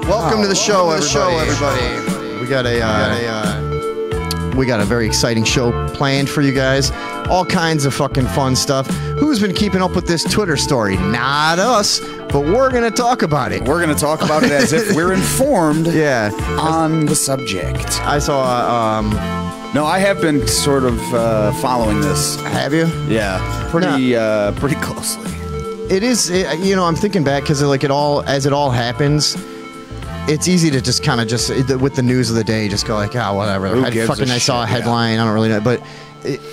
Welcome to the show, everybody. We got a very exciting show planned for you guys. All kinds of fucking fun stuff. Who's been keeping up with this Twitter story? Not us, but we're going to talk about it. We're going to talk about it as if we're informed on the subject. I saw... no, I have been sort of following this. Have you? Yeah, pretty closely. It is, I'm thinking back because like it all happens. It's easy to just kind of with the news of the day, just go like, whatever. I saw a headline. Yeah. I don't really know, but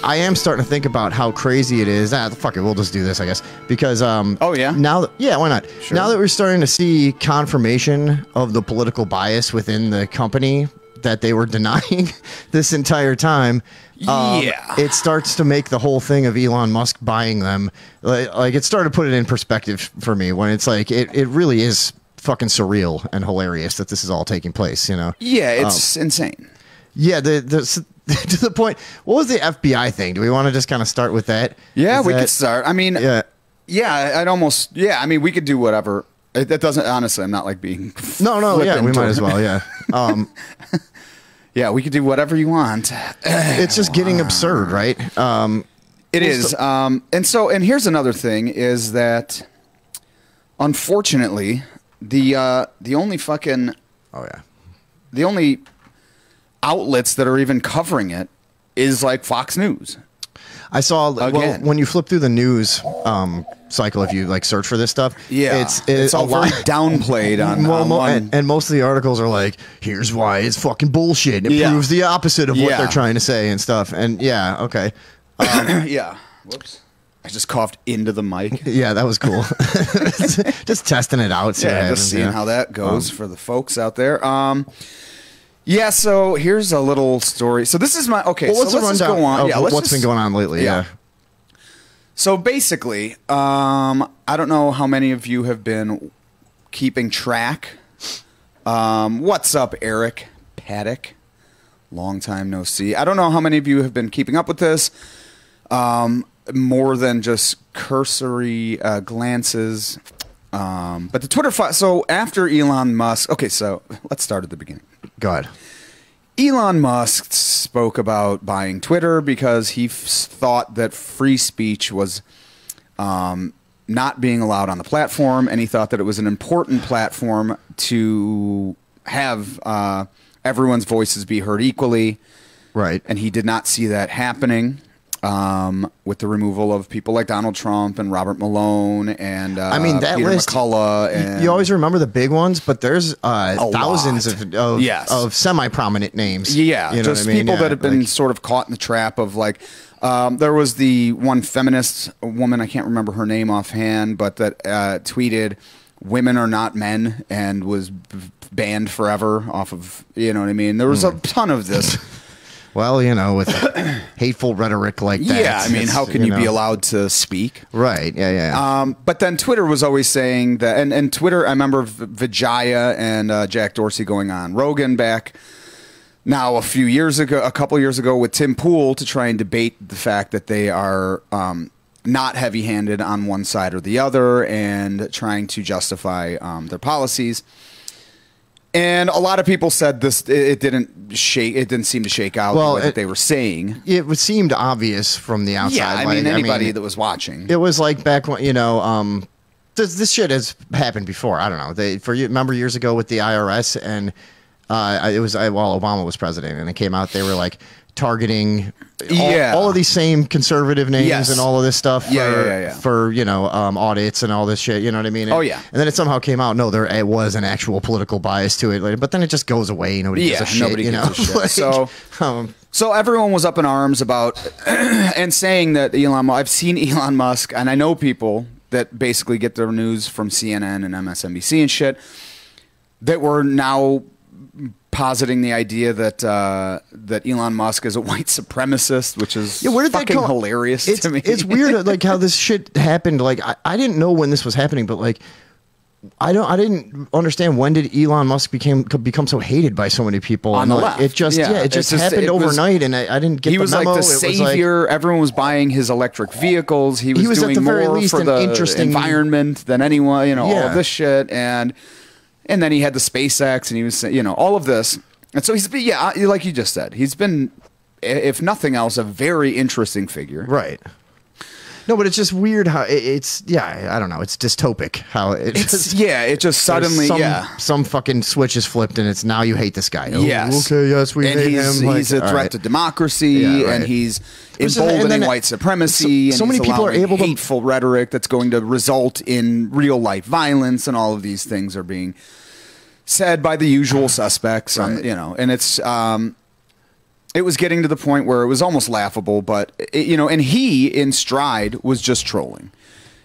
I am starting to think about how crazy it is. Fuck it, we'll just do this, I guess, because why not? Sure. Now that we're starting to see confirmation of the political bias within the company that they were denying this entire time. It starts to make the whole thing of Elon Musk buying them like it started to put it in perspective for me when it's like it really is fucking surreal and hilarious that this is all taking place, Yeah, it's insane. Yeah, to the point. What was the FBI thing? Do we want to just kind of start with that? Yeah, we could start. I mean, I mean, we could do whatever. That doesn't, honestly, I'm not like being No, yeah, we might as well, yeah. Yeah, we could do whatever you want. It's just getting absurd, right? It is. And here's another thing is that, unfortunately, the only fucking... the only outlets that are even covering it is like Fox News. I saw when you flip through the news cycle, if you like search for this stuff, it's all very downplayed and most of the articles are like, here's why it's fucking bullshit. It proves the opposite of what they're trying to say and stuff. And whoops, I just coughed into the mic. Yeah, that was cool. Just testing it out. Just seeing how that goes for the folks out there. Yeah, so here's a little story. So this is my... Okay, let's just go on. What's been going on lately, So basically, I don't know how many of you have been keeping track. What's up, Eric Paddock? Long time no see. I don't know how many of you have been keeping up with this. More than just cursory glances. But the Twitter file... So after Elon Musk... Okay, so let's start at the beginning. Go ahead. Elon Musk spoke about buying Twitter because he thought that free speech was not being allowed on the platform, and he thought that it was an important platform to have everyone's voices be heard equally. Right. And he did not see that happening with the removal of people like Donald Trump and Robert Malone and that Peter list, McCullough. And you always remember the big ones, but there's thousands of semi-prominent names. Yeah, you know just what I mean? People that have been sort of caught in the trap of like, there was the one feminist woman, I can't remember her name offhand, but that tweeted, "Women are not men," and was banned forever off of, you know what I mean? There was a ton of this. Well, with hateful rhetoric like that. Yeah, I mean, how can you be allowed to speak? Right, yeah. But then Twitter was always saying that, and Twitter, I remember Vijaya and Jack Dorsey going on Rogan back now a couple years ago with Tim Pool to try and debate the fact that they are not heavy-handed on one side or the other and trying to justify their policies. And a lot of people said this. It didn't seem to shake out the way that they were saying. It seemed obvious from the outside. Yeah, I mean, anybody that was watching. It was like back when this shit has happened before. I don't know. Remember years ago with the IRS, and it was while Obama was president, and it came out they were like targeting all of these same conservative names and all of this stuff for audits and all this shit, you know what I mean? And then it somehow came out there was an actual political bias to it, but then it just goes away. Nobody gives a shit, gives a shit. So everyone was up in arms about and saying that I've seen Elon Musk, and I know people that basically get their news from CNN and MSNBC and shit that were now positing the idea that Elon Musk is a white supremacist, which is fucking hilarious to me. It's weird, like how this shit happened. Like I didn't know when this was happening, but like I didn't understand when did Elon Musk become so hated by so many people on the left. It just happened overnight, and I didn't get. He was the memo. Like the savior. Everyone was buying his electric vehicles. He was doing more for the environment than anyone. All of this shit, and And then he had the SpaceX, and he was, all of this. And so he's, like you just said, he's been, if nothing else, a very interesting figure. Right. No, but it's just weird how it's I don't know. It's dystopic how it just suddenly, some fucking switch is flipped and it's now you hate this guy. Yes. Okay, yes, we hate him. He's a threat to democracy, and he's emboldening white supremacy. So many people are able to hateful rhetoric that's going to result in real life violence, and all of these things are being said by the usual suspects. Right. And it's. It was getting to the point where it was almost laughable, but, and he, in stride, was just trolling.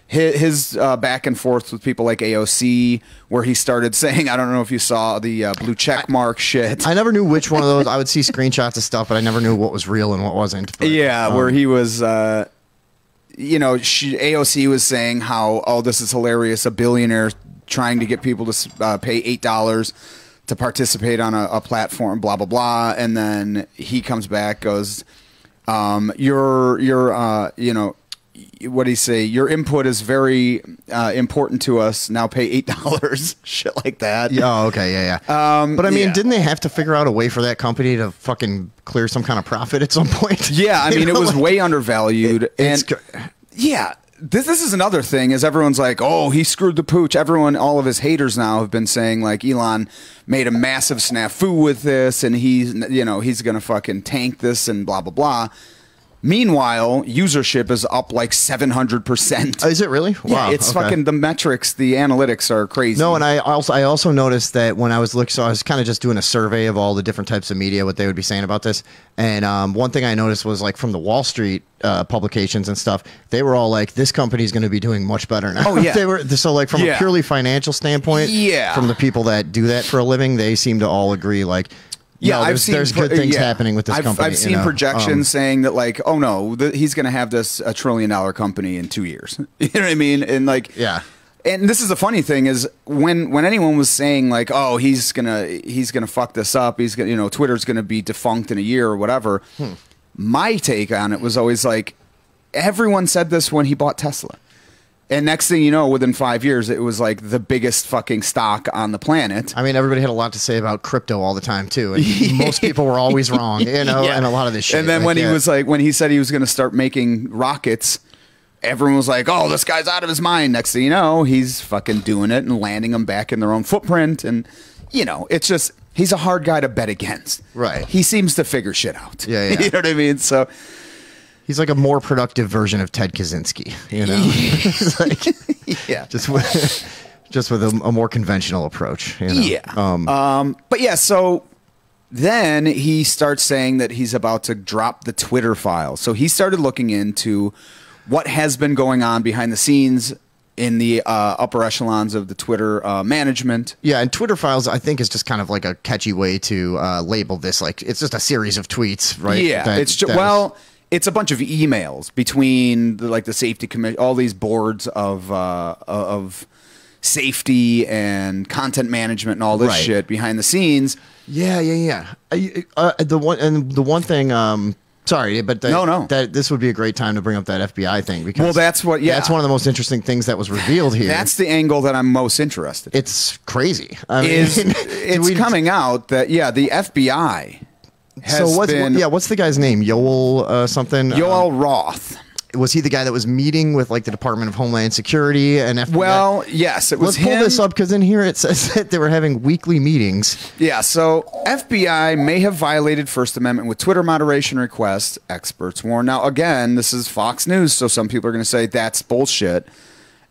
His back and forth with people like AOC, where he started saying, I don't know if you saw the blue check mark shit. I never knew which one of those. I would see screenshots of stuff, but I never knew what was real and what wasn't. But, where he was, AOC was saying how, this is hilarious, a billionaire trying to get people to pay $8 to participate on a platform, blah, blah, blah. And then he comes back, goes, what do you say? Your input is very important to us. Now pay $8. Shit like that. Oh, okay. Yeah. But I mean, didn't they have to figure out a way for that company to fucking clear some kind of profit at some point? Yeah. I mean, it was way undervalued. This is another thing, is everyone's like, oh, he screwed the pooch. All of his haters now have been saying, like, Elon made a massive snafu with this, and he's going to fucking tank this and blah, blah, blah. Meanwhile, usership is up like 700%. Is it really? Wow. Yeah, it's fucking, the metrics, the analytics are crazy. No, and I also noticed that when I was looking, so I was kind of just doing a survey of all the different types of media, what they would be saying about this. And one thing I noticed was, like, from the Wall Street publications and stuff, they were all like, this company's going to be doing much better now. Oh, yeah. So like from a purely financial standpoint, from the people that do that for a living, they seem to all agree, like, there's good things happening with this company. I've seen projections saying that, like, oh no, he's going to have this $1 trillion company in 2 years. You know what I mean? And like, and this is the funny thing, is when anyone was saying, like, oh, he's gonna fuck this up, he's gonna, Twitter's gonna be defunct in a year or whatever. My take on it was always like, everyone said this when he bought Tesla. And next thing you know, within 5 years, it was like the biggest fucking stock on the planet. I mean, everybody had a lot to say about crypto all the time too, and most people were always wrong, and a lot of this shit. And then when he said he was going to start making rockets, everyone was like, "Oh, this guy's out of his mind." Next thing you know, he's fucking doing it and landing them back in their own footprint, and it's just, he's a hard guy to bet against. Right? He seems to figure shit out. Yeah. You know what I mean? So. He's like a more productive version of Ted Kaczynski, just with a more conventional approach. So then he starts saying that he's about to drop the Twitter files. So he started looking into what has been going on behind the scenes in the upper echelons of the Twitter management. Yeah, and Twitter files, I think, is just kind of like a catchy way to label this. Like, it's just a series of tweets, right? Yeah, it's a bunch of emails between the safety committee, all these boards of safety and content management and all this shit behind the scenes. Yeah. The one thing. Sorry, but that this would be a great time to bring up that FBI thing, because that's one of the most interesting things that was revealed here. That's the angle that I'm most interested in. It's crazy. I mean, it's coming out that the FBI. What's the guy's name? Yoel something? Yoel Roth. Was he the guy that was meeting with like the Department of Homeland Security and FBI? Well, yes, it was him. Let's pull this up, because in here it says that they were having weekly meetings. Yeah, so FBI may have violated First Amendment with Twitter moderation requests, experts warn. Now, again, this is Fox News, so some people are going to say that's bullshit.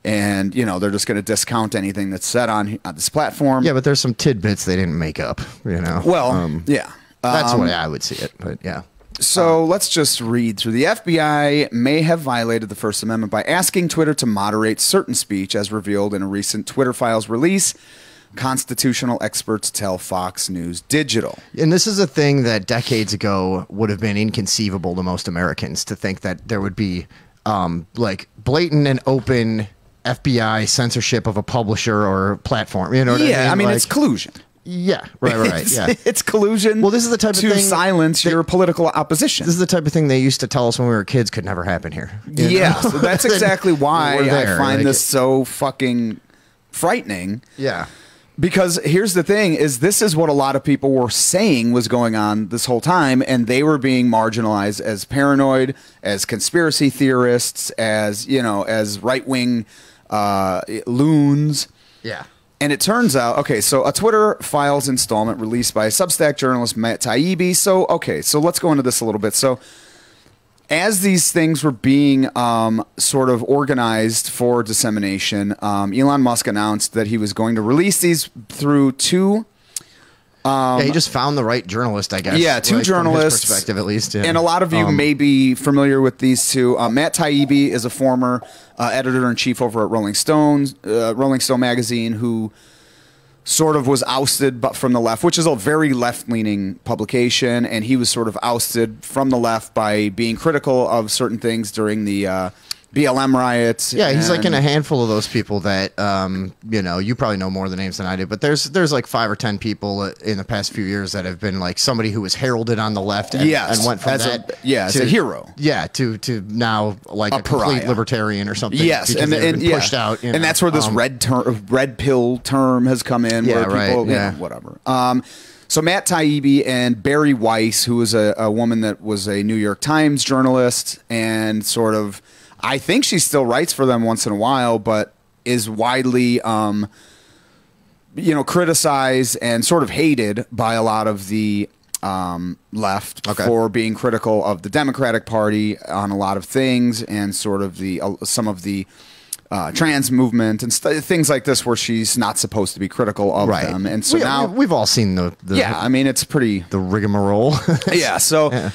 And, they're just going to discount anything that's said on this platform. Yeah, but there's some tidbits they didn't make up, Well, yeah. That's the way I would see it, but yeah. So let's just read through. The FBI may have violated the First Amendment by asking Twitter to moderate certain speech, as revealed in a recent Twitter files release. Constitutional experts tell Fox News Digital. And this is a thing that decades ago would have been inconceivable to most Americans, to think that there would be like blatant and open FBI censorship of a publisher or platform. You know what I mean? It's collusion. Yeah, right. It's collusion. Well, this is the type of thing to silence your political opposition. This is the type of thing they used to tell us when we were kids could never happen here. So that's exactly why I find this so fucking frightening. Yeah. Because here's the thing: is this is what a lot of people were saying was going on this whole time, and they were being marginalized as paranoid, as conspiracy theorists, as as right wing loons. Yeah. And it turns out, okay, so a Twitter Files installment released by Substack journalist Matt Taibbi. So let's go into this a little bit. So, as these things were being sort of organized for dissemination, Elon Musk announced that he was going to release these through two. Yeah, he just found the right journalist, I guess. Yeah, two journalists. From his perspective, at least. Yeah. And a lot of you may be familiar with these two. Matt Taibbi is a former editor-in-chief over at Rolling Stone magazine, who sort of was ousted from the left, which is a very left-leaning publication, and he was sort of ousted from the left by being critical of certain things during the BLM riots. Yeah, he's like in a handful of those people that you probably know more of the names than I do, but there's like 5 or 10 people in the past few years that have been like somebody who was heralded on the left and, and went from as a hero. Yeah, to now like a complete libertarian or something. Yes, and pushed out. And that's where this red pill term has come in. Yeah, where people, whatever. So Matt Taibbi and Bari Weiss, who was a woman that was a New York Times journalist and sort of, I think she still writes for them once in a while, but is widely, criticized and sort of hated by a lot of the left for being critical of the Democratic Party on a lot of things, and sort of some of the trans movement and things like this, where she's not supposed to be critical of them. And so now we've all seen the I mean, it's pretty the rigmarole. Yeah. So. Yeah.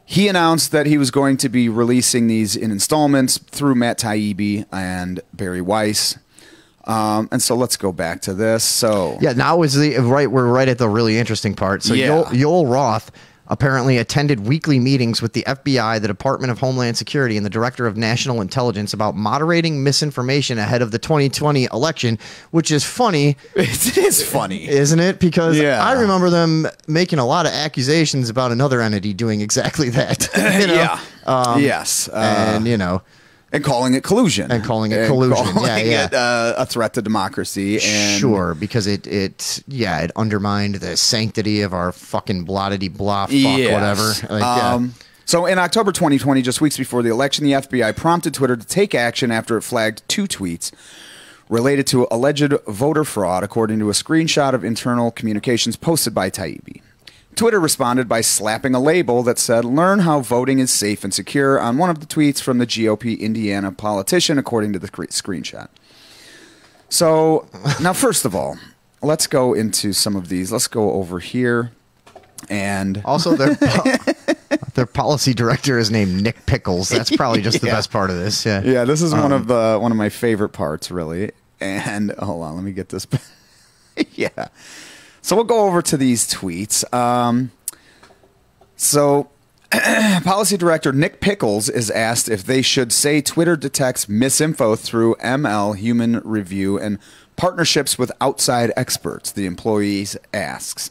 He announced that he was going to be releasing these in installments through Matt Taibbi and Bari Weiss. And so let's go back to this. So now we're right at the really interesting part. So Yoel Roth apparently attended weekly meetings with the FBI, the Department of Homeland Security, and the Director of National Intelligence about moderating misinformation ahead of the 2020 election, which is funny. It is funny. Isn't it? Because I remember them making a lot of accusations about another entity doing exactly that. Yes. And calling it collusion. And calling it a threat to democracy. And sure, because it undermined the sanctity of our fucking blah-de-blah whatever. So in October 2020, just weeks before the election, the FBI prompted Twitter to take action after it flagged 2 tweets related to alleged voter fraud, according to a screenshot of internal communications posted by Taibbi. Twitter responded by slapping a label that said, "Learn how voting is safe and secure," on one of the tweets from the GOP Indiana politician, according to the screenshot. So, now first of all, let's go into some of these. Let's go over here. And also their policy director is named Nick Pickles. That's probably just the best part of this. Yeah. Yeah, this is one of my favorite parts, really. And hold on, let me get this. Yeah. So we'll go over to these tweets. Policy Director Nick Pickles is asked if they should say Twitter detects misinfo through ML human review and partnerships with outside experts, the employees asks.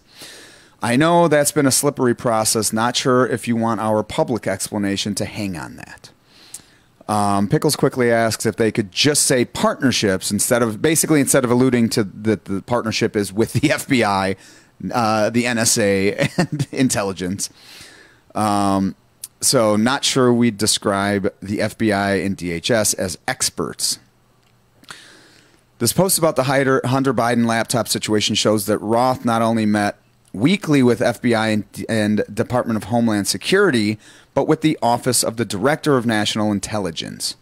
"I know that's been a slippery process. Not sure if you want our public explanation to hang on that." Pickles quickly asks if they could just say partnerships instead of alluding to that the partnership is with the FBI, the NSA, and intelligence. So not sure we'd describe the FBI and DHS as experts. This post about the Hunter Biden laptop situation shows that Roth not only met weekly with FBI and Department of Homeland Security, but with the Office of the Director of National Intelligence.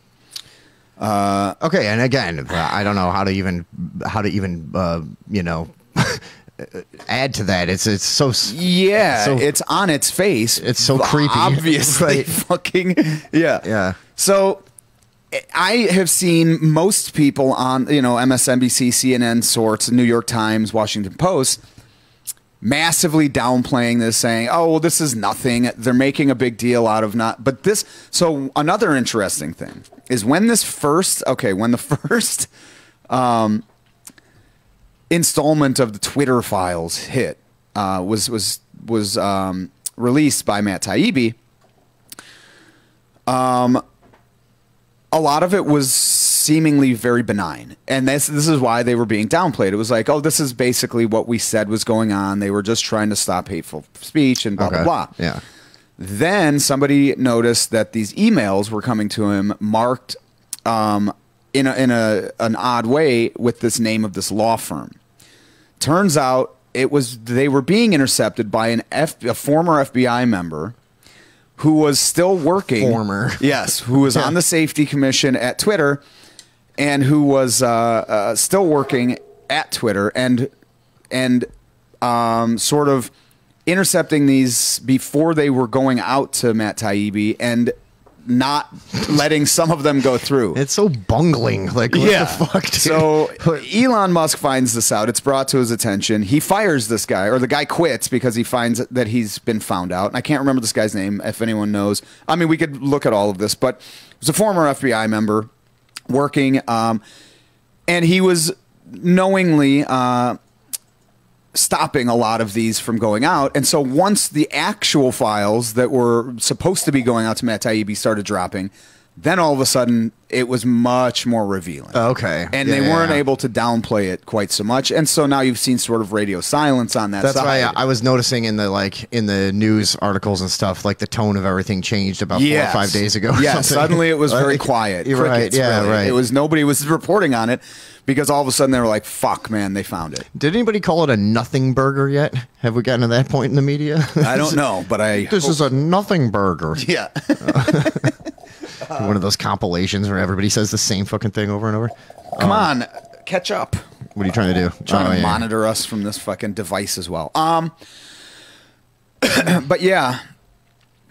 Okay, and again, I don't know how to even add to that. It's so it's on its face. It's so creepy. Obviously, fucking yeah. So I have seen most people on MSNBC, CNN sorts, New York Times, Washington Post massively downplaying this, saying, "Oh, well, this is nothing. They're making a big deal out of not." But this. So another interesting thing is when the first installment of the Twitter Files hit was released by Matt Taibbi. A lot of it was seemingly very benign. And this is why they were being downplayed. It was like, oh, this is basically what we said was going on. They were just trying to stop hateful speech and blah, blah, blah. Yeah. Then somebody noticed that these emails were coming to him marked in an odd way with this name of this law firm. Turns out they were being intercepted by a former FBI member who was still working. Who was on the safety commission at Twitter, and who was still working at Twitter, and sort of intercepting these before they were going out to Matt Taibbi and not letting some of them go through. It's so bungling. Like, what the fuck, dude? So Elon Musk finds this out. It's brought to his attention. He fires this guy, or the guy quits because he finds that he's been found out. And I can't remember this guy's name, if anyone knows. I mean, we could look at all of this, but he was a former FBI member working, and he was knowingly stopping a lot of these from going out. And so once the actual files that were supposed to be going out to Matt Taibbi started dropping, then all of a sudden it was much more revealing. Okay. And they weren't able to downplay it quite so much. And so now you've seen sort of radio silence on that side. That's why I was noticing in the news articles and stuff, like the tone of everything changed about 4 or 5 days ago. Yeah, suddenly it was very quiet. You're right. Yeah, really. right. It was nobody was reporting on it because all of a sudden they were like, fuck, man, they found it. Did anybody call it a nothing burger yet? Have we gotten to that point in the media? I don't know, but This is a nothing burger. Yeah. One of those compilations where everybody says the same fucking thing over and over. Come on, catch up. What are you trying to do? Trying to monitor us from this fucking device as well. But yeah.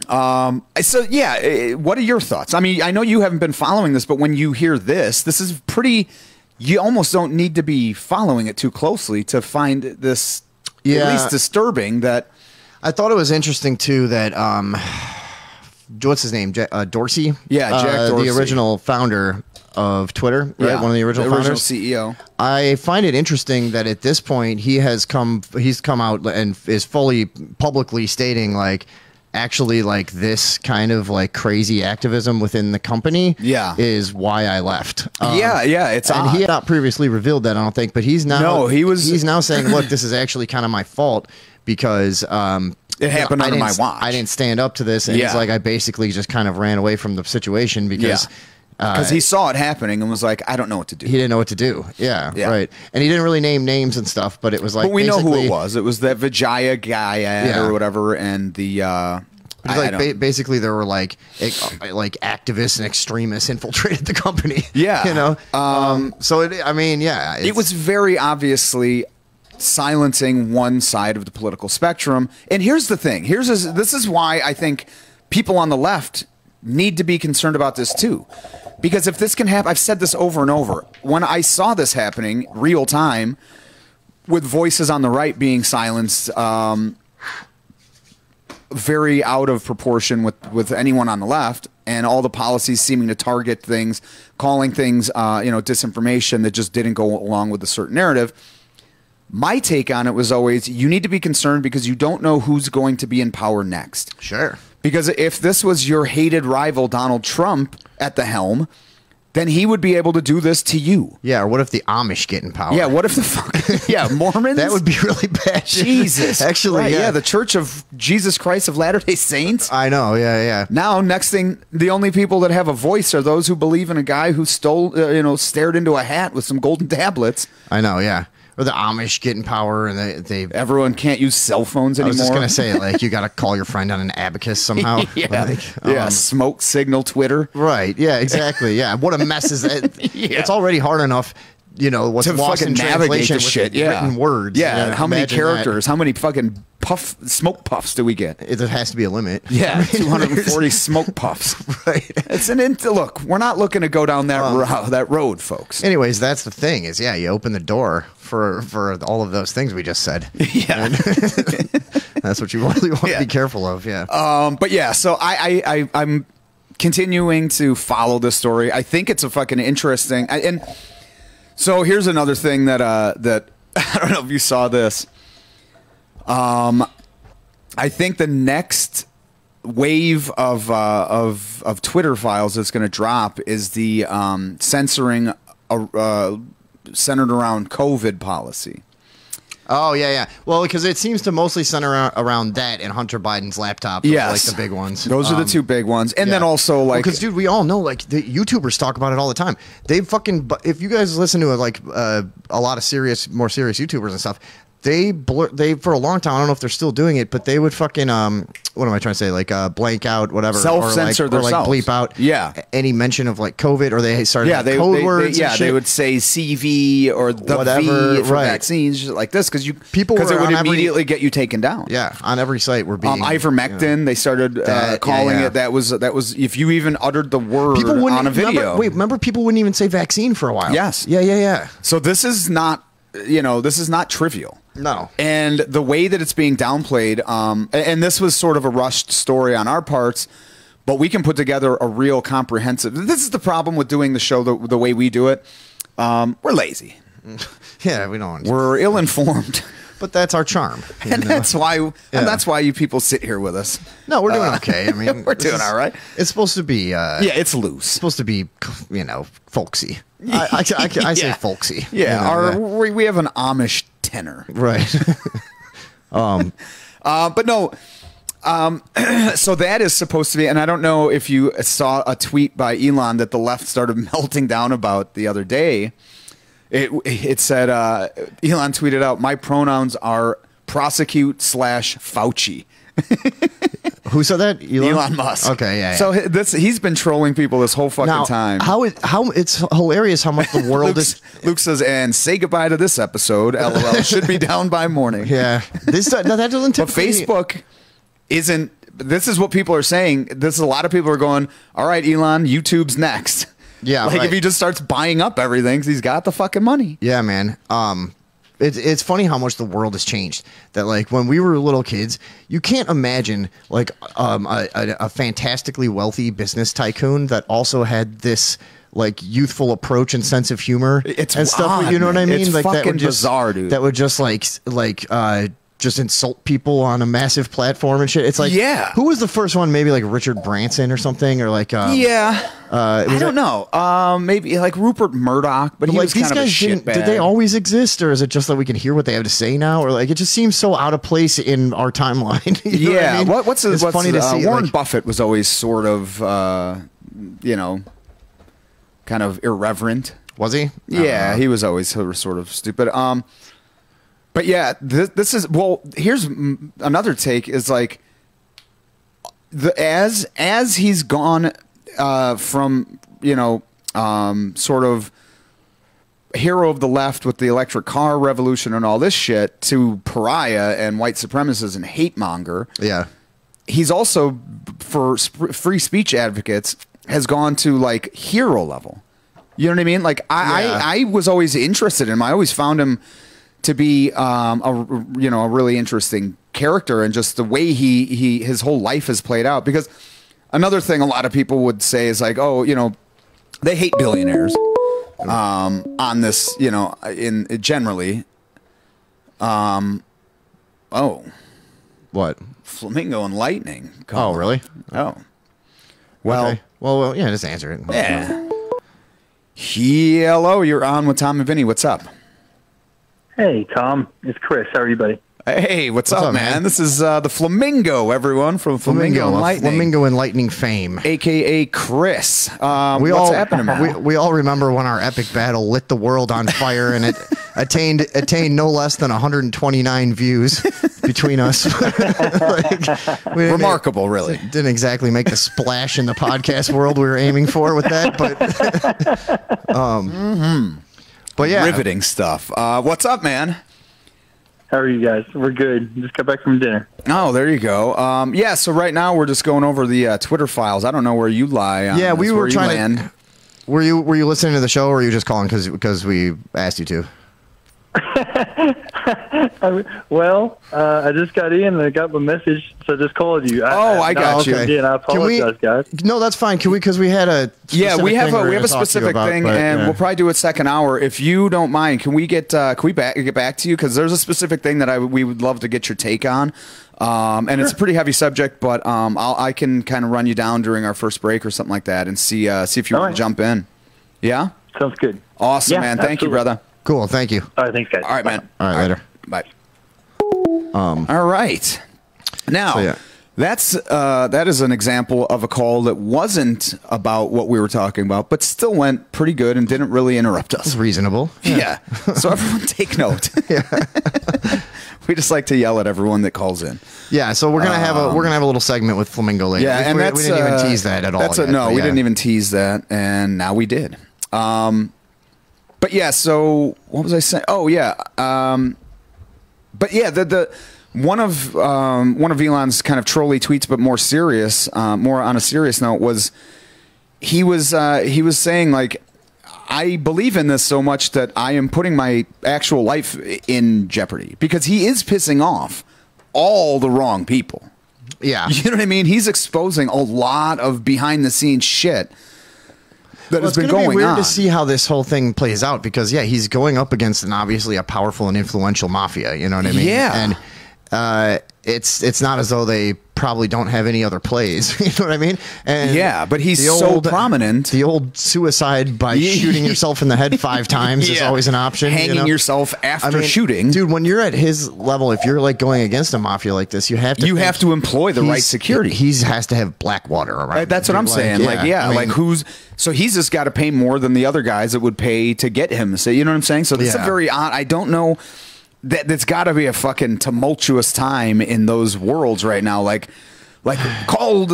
So yeah, what are your thoughts? I mean, I know you haven't been following this, but when you hear this is pretty. You almost don't need to be following it too closely to find this at least disturbing. That I thought it was interesting too that what's his name? Dorsey? Yeah, Jack Dorsey, the original founder of Twitter, right? Yeah, One of the original founders, CEO. I find it interesting that at this point he's come out and is fully publicly stating like, actually, like this kind of like crazy activism within the company is why I left. It's and odd. he had not previously revealed that, I don't think, but he's now he's now saying, look, this is actually kind of my fault because it happened under my watch. I didn't stand up to this, and he's like, I basically just kind of ran away from the situation because he saw it happening and was like, I don't know what to do. He didn't know what to do. Yeah, right. And he didn't really name names and stuff, but it was like, but we know who it was. It was that Vijaya guy or whatever, and the. Basically, there were like activists and extremists infiltrated the company. Yeah, you know. So it was very obviously silencing one side of the political spectrum. And here's the thing. This is why I think people on the left need to be concerned about this too. Because if this can happen, I've said this over and over. When I saw this happening real time with voices on the right being silenced, very out of proportion with anyone on the left, and all the policies seeming to target things, calling things, disinformation that just didn't go along with a certain narrative. My take on it was always, you need to be concerned because you don't know who's going to be in power next. Sure. Because if this was your hated rival, Donald Trump, at the helm, then he would be able to do this to you. Yeah, or what if the Amish get in power? Yeah, what if Mormons? That would be really bad. Jesus. Actually, right, yeah, the Church of Jesus Christ of Latter-day Saints. I know, yeah. Now, next thing, the only people that have a voice are those who believe in a guy who stared into a hat with some golden tablets. I know, yeah. Or the Amish get in power and they everyone can't use cell phones anymore. I was just going to say, like, you got to call your friend on an abacus somehow. Smoke signal Twitter. Right, yeah, exactly, yeah. What a mess is that? It's already hard enough, what's to lost in navigate translation the shit, written words. Yeah, how many characters, how many fucking smoke puffs do we get? There has to be a limit. Yeah, 240 smoke puffs. Right. Look, we're not looking to go down that road, folks. Anyways, that's the thing is, you open the door for all of those things we just said. Yeah. That's what you really want to be careful of, yeah. But yeah, so I'm continuing to follow this story. I think it's a fucking interesting... And so here's another thing that I don't know if you saw this. I think the next wave of Twitter files that's going to drop is the censoring centered around COVID policy. Oh, yeah. Well, because it seems to mostly center around that and Hunter Biden's laptop. Yes. Like the big ones. Those are the two big ones. And then also, like... Because, dude, we all know, like, the YouTubers talk about it all the time. They fucking... If you guys listen to, like, a lot of more serious YouTubers and stuff, they for a long time, I don't know if they're still doing it, but they would fucking what am I trying to say, like blank out whatever, self-censor or like bleep out any mention of like COVID, or they started code words they would say CV or the whatever, V for vaccines like this because it would immediately get you taken down. On every site we're being ivermectin, they started calling it that was if you even uttered the word on a video. Remember people wouldn't even say vaccine for a while. Yes. Yeah. So this is not trivial. No. And the way that it's being downplayed, and this was sort of a rushed story on our parts, but we can put together a real comprehensive... This is the problem with doing the show the way we do it. We're lazy. Yeah, we don't... We're ill-informed. But that's our charm. And that's why you people sit here with us. No, we're doing okay. I mean, we're doing all right. It's supposed to be... it's loose. It's supposed to be, folksy. I say folksy. Yeah, we have an Amish tenor. Right. But no... so that is supposed to be, and I don't know if you saw a tweet by Elon that the left started melting down about the other day. It said, Elon tweeted out, "My pronouns are prosecute/Fauci." Who said that? Elon Musk. Okay, yeah. So he's been trolling people this whole fucking time. How it's hilarious how much the world is. Luke says, "And say goodbye to this episode. LOL should be down by morning." Yeah, that doesn't. But Facebook isn't. This is what people are saying. This is a lot of people are going, "All right, Elon, YouTube's next." Yeah, like if he just starts buying up everything, 'cause he's got the fucking money. Yeah, man. It's funny how much the world has changed. That like when we were little kids, you can't imagine like a fantastically wealthy business tycoon that also had this like youthful approach and sense of humor and stuff. Odd, you know what I mean? It's like fucking that would just, bizarre, dude. That would just just insult people on a massive platform and shit. It's like, who was the first one? Maybe like Richard Branson or something, or like, I don't know. Maybe like Rupert Murdoch, but he was these kind of a shitbag. Did they always exist, or is it just that we can hear what they have to say now, or like it just seems so out of place in our timeline? You know what I mean? What's funny to see? Warren Buffett was always sort of, kind of irreverent. Was he? Yeah, he was always sort of stupid. But yeah, this is here's another take is like as he's gone from sort of hero of the left with the electric car revolution and all this shit to pariah and white supremacist and hate monger. Yeah, he's also for free speech advocates has gone to like hero level. You know what I mean? Like I was always interested in him. I always found him to be a really interesting character, and just the way his whole life has played out. Because another thing a lot of people would say is like, they hate billionaires on this, in generally. What? Flamingo and lightning. Oh, really? Oh. Well, okay. Well, yeah, just answer it. Yeah. Hello, you're on with Tom and Vinny. What's up? Hey, Tom. It's Chris. How are you, buddy? Hey, what's up, man? This is the Flamingo, everyone, from Flamingo and Lightning. Flamingo and Lightning fame. A.K.A. Chris. What's happening, man? We all remember when our epic battle lit the world on fire, and it attained no less than 129 views between us. Remarkable, really. Didn't exactly make the splash in the podcast world we were aiming for with that, but... But yeah, riveting stuff. What's up, man? How are you guys? We're good. Just got back from dinner. Oh, there you go. So right now we're just going over the Twitter files. I don't know where you lie on this, we were trying to... Were you listening to the show, or were you just calling because we asked you to? I just got in and I got my message, so I just called you. I got you. And I apologize, guys. No, that's fine. Can we? Because we had a we have a specific thing, and we'll probably do it second hour. If you don't mind, can we get back to you? Because there's a specific thing that we would love to get your take on. And it's a pretty heavy subject, but I can kind of run you down during our first break or something like that, and see if you want to jump in. Yeah, sounds good. Awesome, man. Thank you, brother. Cool. Thank you. All right, thanks, guys. All right, man. All right, later. Bye. All right. Now, that is an example of a call that wasn't about what we were talking about, but still went pretty good and didn't really interrupt us. It's reasonable. Yeah. So everyone take note. We just like to yell at everyone that calls in. Yeah, so we're gonna have a little segment with Flamingo later. Yeah, and we didn't even tease that at all. We didn't even tease that, and now we did. But yeah, so what was I saying? Oh yeah, but yeah, the one of Elon's kind of trolly tweets, but more serious, more on a serious note, was he was saying, like, I believe in this so much that I am putting my actual life in jeopardy, because he is pissing off all the wrong people. Yeah. You know what I mean? He's exposing a lot of behind the scenes shit that has been going on. It's going to be weird to see how this whole thing plays out, because he's going up against obviously a powerful and influential mafia, you know what I mean? Yeah. And it's not as though they probably don't have any other plays. You know what I mean? And yeah, but he's so prominent. The old suicide by shooting yourself in the head 5 times is always an option. Hanging yourself after shooting. Dude, when you're at his level, if you're like going against a mafia like this, you have to employ the right security. He has to have Blackwater around. That's what I'm saying. So he's just got to pay more than the other guys that would pay to get him. So you know what I'm saying? So this is a very odd. I don't know. That's got to be a fucking tumultuous time in those worlds right now. Like call,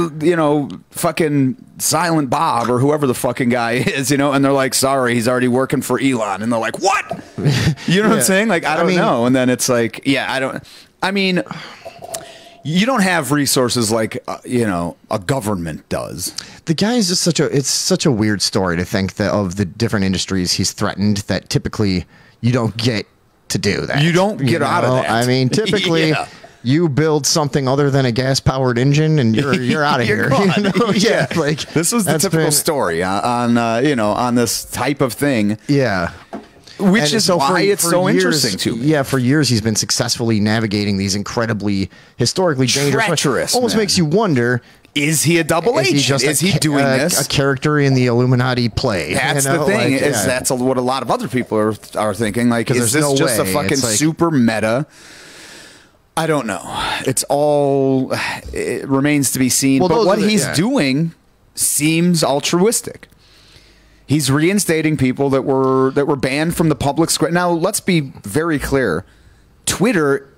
fucking Silent Bob or whoever the fucking guy is, and they're like, sorry, he's already working for Elon. And they're like, what? You know what I'm saying? Like, I don't know. And then it's like, you don't have resources like, a government does. The guy is just it's such a weird story to think that of the different industries he's threatened that typically you don't get to do that. You don't get out of that. I mean, typically you build something other than a gas-powered engine and you're out of here. Yeah. Like, this was the typical story on this type of thing. Yeah. Which is why it's so interesting to me. Yeah, for years he's been successfully navigating these incredibly historically dangerous, treacherous. Almost makes you wonder, is he a double agent? Is he doing this? A character in the Illuminati play? That's the thing. That's what a lot of other people are thinking. Like, is this just a fucking super meta? I don't know. It remains to be seen. Well, but what he's doing seems altruistic. He's reinstating people that were banned from the public square. Now, let's be very clear. Twitter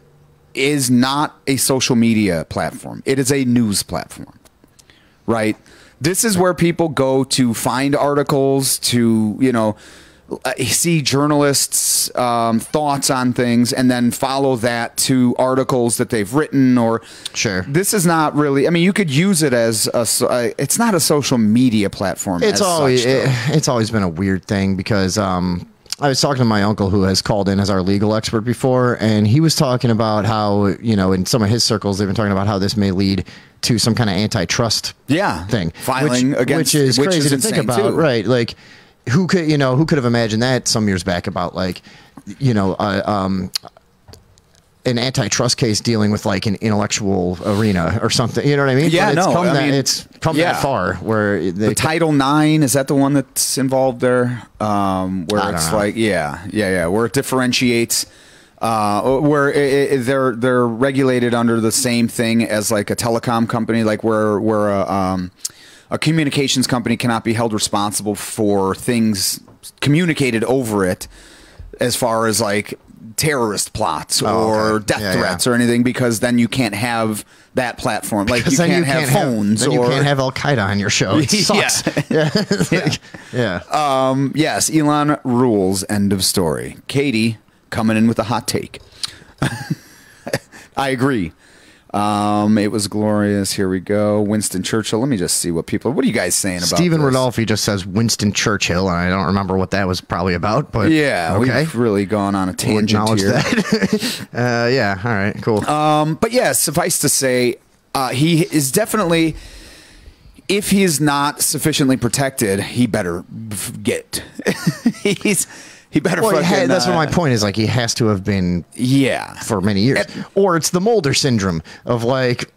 is not a social media platform. It is a news platform. Right? This is where people go to find articles, to, see journalists' thoughts on things, and then follow that to articles that they've written. Or sure, this is not really. I mean, you could use it as it's not a social media platform. It's always been a weird thing, because I was talking to my uncle, who has called in as our legal expert before, and he was talking about how, in some of his circles, they've been talking about how this may lead to some kind of antitrust thing, filing against, which is crazy to think about, too. Right? Like, who could have imagined that some years back about, like, an antitrust case dealing with like an intellectual arena or something. You know what I mean? Yeah, it's come that far where the Title IX, is that the one that's involved there? Where it's like, where it differentiates, where they're regulated under the same thing as like a telecom company, like where a communications company cannot be held responsible for things communicated over it, as far as like terrorist plots or death threats or anything, because then you can't have that platform. Like, you can't have phones, you can't have Al Qaeda on your show. It sucks. Yes, Elon rules. End of story. Katie coming in with a hot take. I agree. It was glorious. Here we go. Winston Churchill. Let me just see what are you guys saying about Stephen this? Rodolphi just says Winston Churchill, and I don't remember what that was probably about, but yeah, okay. We've really gone on a tangent here. That. Yeah, all right, cool. But yeah, suffice to say, he is definitely, if he is not sufficiently protected, he better get. He better fucking... that's what my point is. Like, he has to have been... Yeah. For many years. Or it's the Mulder syndrome of, like,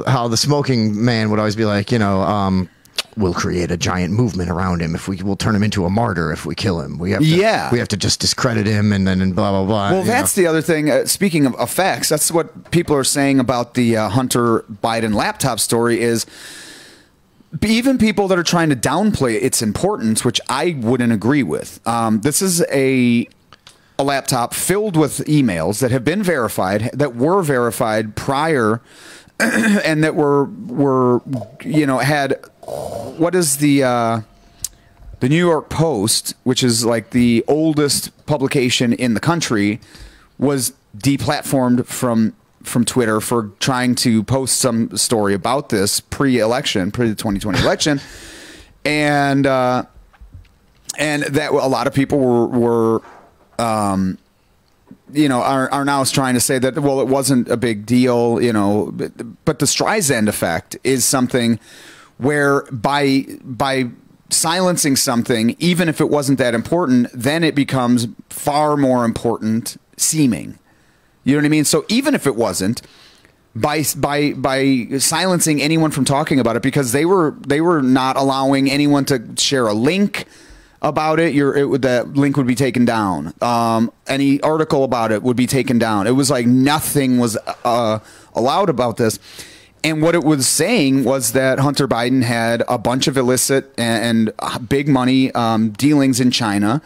how the smoking man would always be like, we'll create a giant movement around him if we'll turn him into a martyr if we kill him. We have to just discredit him and then blah, blah, blah. Well, that's the other thing. Speaking of effects, that's what people are saying about the Hunter Biden laptop story is... Even people that are trying to downplay its importance, which I wouldn't agree with. This is a laptop filled with emails that have been verified, that were verified prior, and that were had what is the New York Post, which is like the oldest publication in the country, was deplatformed from Twitter for trying to post some story about this pre-election, pre the 2020 election, and that a lot of people were are now trying to say that, well, it wasn't a big deal, but the Streisand effect is something where by silencing something, even if it wasn't that important, then it becomes far more important seeming. You know what I mean? So even if it wasn't, by silencing anyone from talking about it, because they were not allowing anyone to share a link about it, that link would be taken down. Any article about it would be taken down. It was like nothing was allowed about this. And what it was saying was that Hunter Biden had a bunch of illicit and big money dealings in China,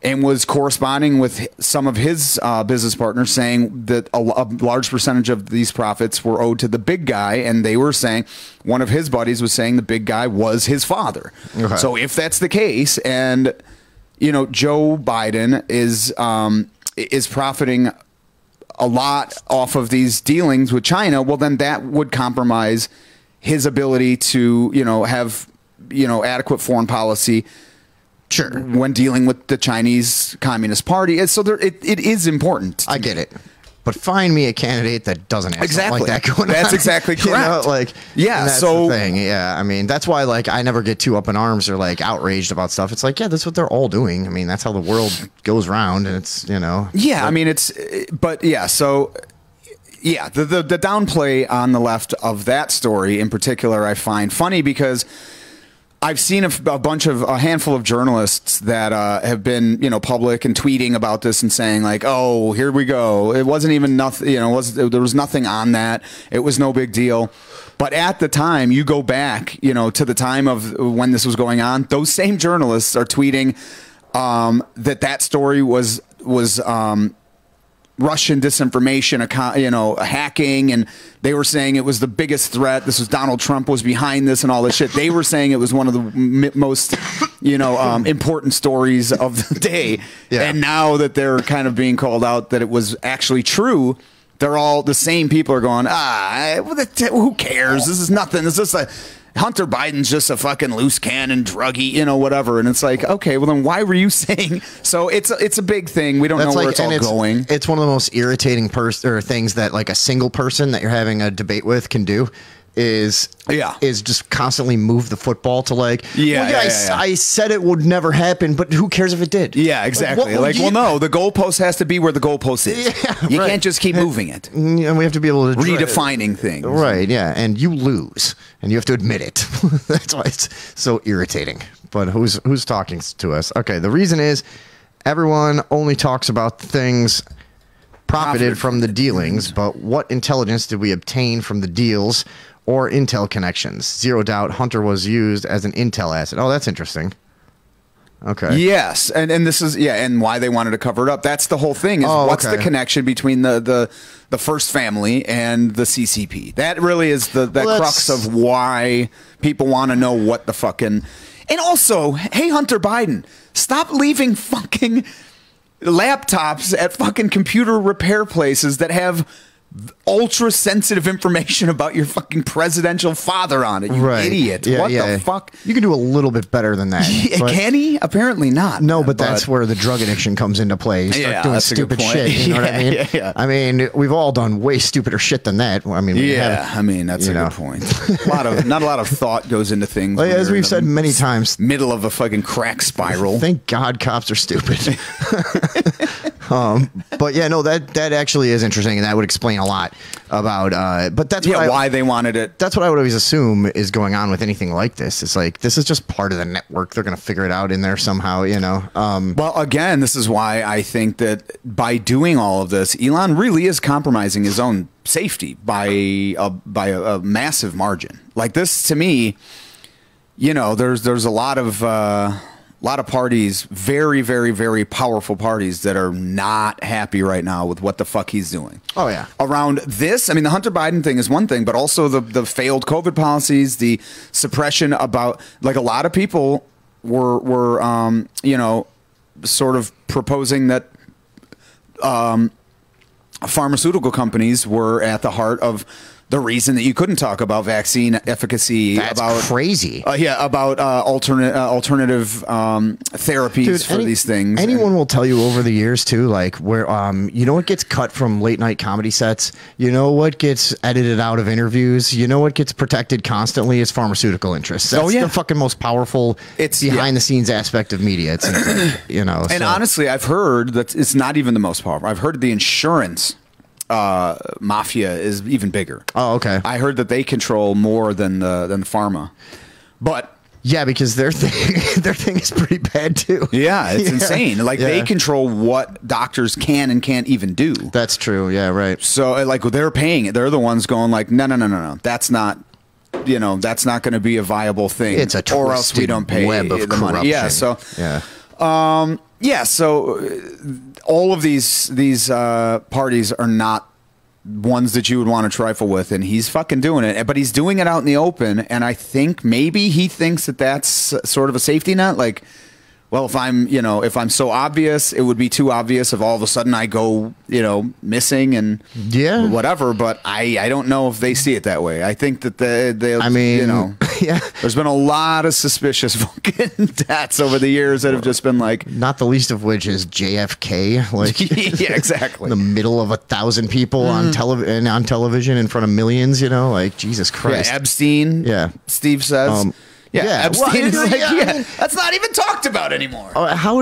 and was corresponding with some of his business partners, saying that a large percentage of these profits were owed to the big guy. And they were saying, one of his buddies was saying the big guy was his father. Okay. So if that's the case, and Joe Biden is profiting a lot off of these dealings with China, well, then that would compromise his ability to have adequate foreign policy. Sure. When dealing with the Chinese Communist Party. So it is important. I get it. But find me a candidate that doesn't have something like that going on. That's exactly correct. That's the thing. Yeah, I mean, that's why I never get too up in arms or outraged about stuff. It's like, yeah, that's what they're all doing. I mean, that's how the world goes round, and it's Yeah, I mean, so yeah, the downplay on the left of that story in particular, I find funny because I've seen a handful of journalists that have been, public and tweeting about this and saying like, "Oh, here we go. It wasn't even nothing. There was nothing on that. It was no big deal." But at the time, you go back, to the time of when this was going on. Those same journalists are tweeting that story was Russian disinformation, hacking, and they were saying it was the biggest threat. This was Donald Trump was behind this and all this shit. They were saying it was one of the most, important stories of the day. Yeah. And now that they're kind of being called out that it was actually true, they're all the same people are going, who cares? This is nothing. This is Hunter Biden's just a fucking loose cannon druggie, whatever. And it's like, okay, well then why were you saying? So it's a big thing. We don't know where it's all going. It's one of the most irritating things that a single person that you're having a debate with can do is just constantly move the football to I said it would never happen, but who cares if it did? Yeah, exactly. No, the goalpost has to be where the goalpost is. Yeah, you can't just keep moving it. And we have to be able to redefining things. Right, yeah. And you lose, and you have to admit it. That's why it's so irritating. But who's talking to us? Okay, the reason is everyone only talks about things profited from the dealings, but what intelligence did we obtain from the deals or intel connections? Zero doubt Hunter was used as an intel asset. Oh, that's interesting. Okay. Yes, and this is and why they wanted to cover it up. That's the whole thing. Is what's the connection between the first family and the CCP? That really is the crux of why people want to know what the fucking. And also, hey, Hunter Biden, stop leaving fucking laptops at fucking computer repair places that have ultra sensitive information about your fucking presidential father on it. You idiot. Yeah, what the fuck? You can do a little bit better than that. Can he? Apparently not. No, but that's where the drug addiction comes into play. You start doing stupid shit. You know what I mean? Yeah. I mean, we've all done way stupider shit than that. I mean, that's a good point. Not a lot of thought goes into things. Well, as we've said many times, middle of a fucking crack spiral. Thank God cops are stupid. But yeah, no, that actually is interesting, and that would explain a lot about. But that's why they wanted it. That's what I would always assume is going on with anything like this. It's like this is just part of the network. They're going to figure it out in there somehow, you know. Well, again, this is why I think that by doing all of this, Elon really is compromising his own safety by a massive margin. Like this, to me, you know, there's a lot of parties, very, very, very powerful parties that are not happy right now with what the fuck he's doing. Oh, yeah. Around this, I mean, the Hunter Biden thing is one thing, but also the failed COVID policies, the suppression about, like, a lot of people were you know, sort of proposing that pharmaceutical companies were at the heart of the reason that you couldn't talk about vaccine efficacy. That's crazy. About alternative therapies for these things. Anyone will tell you over the years too, like where you know what gets cut from late night comedy sets, you know what gets edited out of interviews, you know what gets protected constantly is pharmaceutical interests. That's the fucking most powerful. It's behind the scenes aspect of media. It's you know. And honestly, I've heard that it's not even the most powerful. I've heard the insurance mafia is even bigger. Oh, okay. I heard that they control more than the pharma, but yeah, because their thing is pretty bad too. Yeah, it's insane. Like they control what doctors can and can't even do. That's true. Yeah, right. So like they're paying it. They're the ones going like, no. That's not. You know, that's not going to be a viable thing. It's a twisted or else we don't pay web of the corruption. money. Yeah. So So all of these parties are not ones that you would want to trifle with, and he's fucking doing it. But he's doing it out in the open, and I think maybe he thinks that that's sort of a safety net. Like, well, if I'm so obvious, it would be too obvious if all of a sudden I go, missing and whatever. But I don't know if they see it that way. I think that they there's been a lot of suspicious fucking deaths over the years that have just been like, not the least of which is JFK, like yeah, exactly, in the middle of 1,000 people on television in front of millions, like Jesus Christ. Yeah, Epstein. Yeah, Steve says. Epstein is like, that's not even talked about anymore. How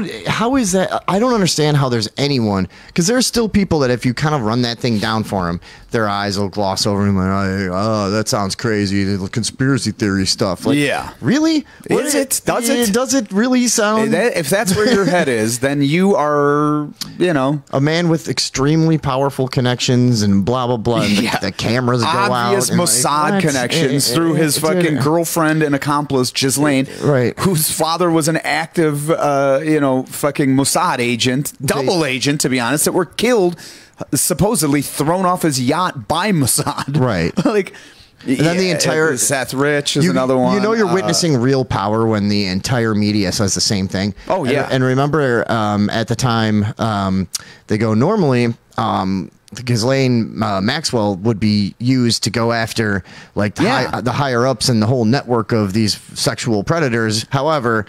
is that? I don't understand how there's anyone, because there's still people that if you kind of run that thing down for them, their eyes will gloss over him like, oh, that sounds crazy, the conspiracy theory stuff. Like, yeah, really? Is it? Does it? Does it really sound? If that's where your head is, then you are, a man with extremely powerful connections and blah blah blah. And the cameras obvious go out. Mossad connections through his fucking girlfriend and accomplice. Ghislaine, right? Whose father was an active, fucking Mossad agent, double agent, to be honest, that were killed, supposedly thrown off his yacht by Mossad, right? Like, and then the entire Seth Rich is another one. You're witnessing real power when the entire media says the same thing. Oh yeah, and remember at the time they go normally. Ghislaine Maxwell would be used to go after like the higher ups and the whole network of these sexual predators. However,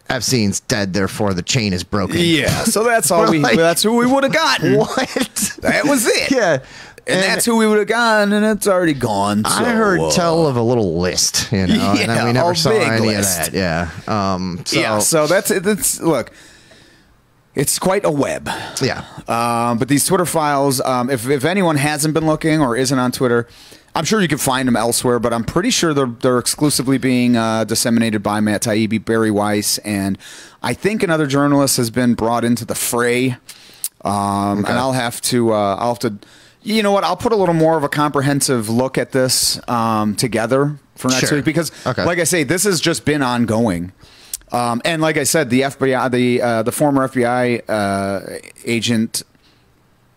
Epstein's dead, therefore the chain is broken. Yeah, so that's all that's who we would have gotten. What? That was it. Yeah. And that's who we would have gotten, and it's already gone. So, I heard tell of a little list, and then we never saw any of that. Yeah. So that's look. It's quite a web. Yeah. But these Twitter files, if anyone hasn't been looking or isn't on Twitter, I'm sure you can find them elsewhere, but I'm pretty sure they're exclusively being disseminated by Matt Taibbi, Barry Weiss, and I think another journalist has been brought into the fray. And I'll have to, you know what? I'll put a little more of a comprehensive look at this together for next week because, like I say, this has just been ongoing. And like I said, the FBI, the former FBI agent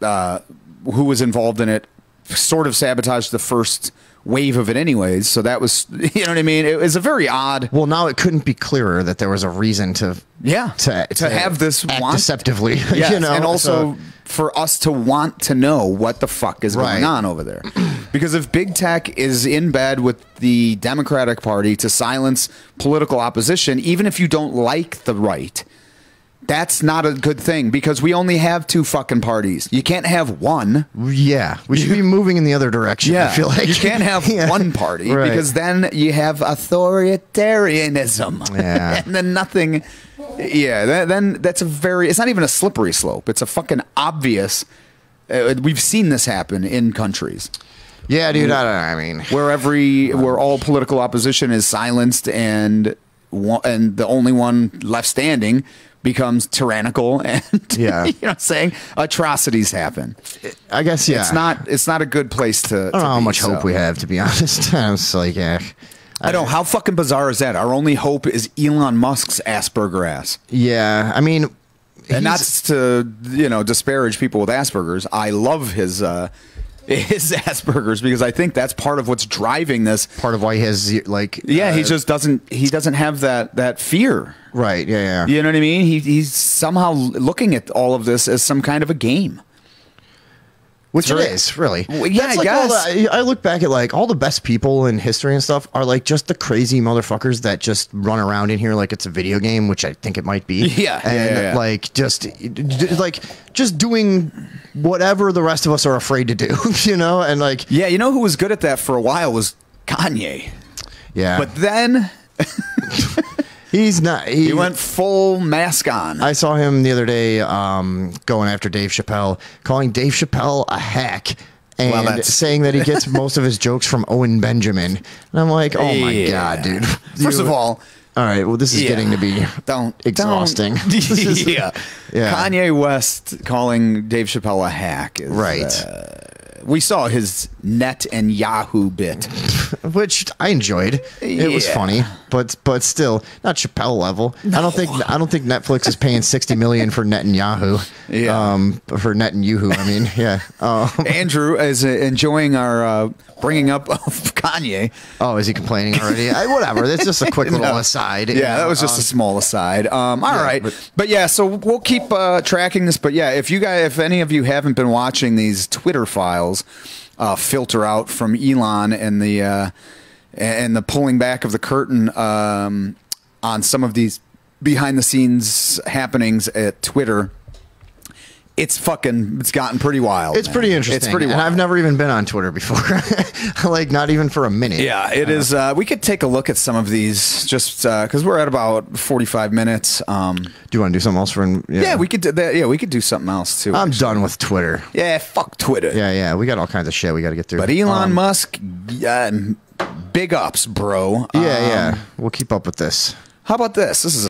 who was involved in it sort of sabotaged the first wave of it anyways. So that was, you know what I mean? It was a very odd. Well, now it couldn't be clearer that there was a reason to have this act deceptively. Yes, and also for us to want to know what the fuck is going on over there. Because if big tech is in bed with the Democratic Party to silence political opposition, even if you don't like the right, that's not a good thing, because we only have 2 fucking parties. You can't have one. Yeah, we should be moving in the other direction. Yeah, I feel like you can't have one party, because then you have authoritarianism. Yeah, and then nothing. Yeah, then that's a very. It's not even a slippery slope. It's a fucking obvious. We've seen this happen in countries. Yeah, dude. I mean, where all political opposition is silenced, and the only one left standing becomes tyrannical, and you know what I'm saying, atrocities happen. I guess it's not a good place to. I don't know how much hope we have, to be honest. I was like, I don't. How fucking bizarre is that? Our only hope is Elon Musk's Asperger ass. Yeah, I mean, and not to disparage people with Asperger's. I love his Asperger's, because I think that's part of what's driving this. Part of why he has he just doesn't have that fear. Right. Yeah. You know what I mean? He's somehow looking at all of this as some kind of a game. Which it is, really. Well, yeah, I guess. I look back at all the best people in history and stuff are just the crazy motherfuckers that just run around in here like it's a video game, which I think it might be. Yeah. And just doing whatever the rest of us are afraid to do, and yeah, who was good at that for a while was Kanye. Yeah. But then he's not. He went full mask on. I saw him the other day going after Dave Chappelle, calling Dave Chappelle a hack, and saying that he gets most of his jokes from Owen Benjamin. And I'm like, oh my God, dude. First of all, right, well, this is getting to be exhausting. Yeah. Kanye West calling Dave Chappelle a hack is we saw his Net and Yahoo bit, which I enjoyed. It was funny, but still not Chappelle level. No. I don't think Netflix is paying $60 million for Net and Yahoo. Yeah, for Net and Yahoo. I mean, yeah. Andrew is enjoying our bringing up of Kanye. Oh, is he complaining already? Whatever. That's just a quick little aside. Yeah, that was just a small aside. All right, but yeah, so we'll keep tracking this. But yeah, if any of you haven't been watching these Twitter files filter out from Elon and the pulling back of the curtain on some of these behind the scenes happenings at Twitter, it's gotten pretty wild. It's pretty interesting. It's pretty wild. And I've never even been on Twitter before. Not even for a minute. Yeah, it is. We could take a look at some of these just because we're at about 45 minutes. Do you want to do something else for? Yeah, we could do that. Yeah, we could do something else too. I'm done with Twitter. Yeah, fuck Twitter. Yeah. We got all kinds of shit we got to get through. But Elon Musk, big ups, bro. Yeah. We'll keep up with this. How about this? This is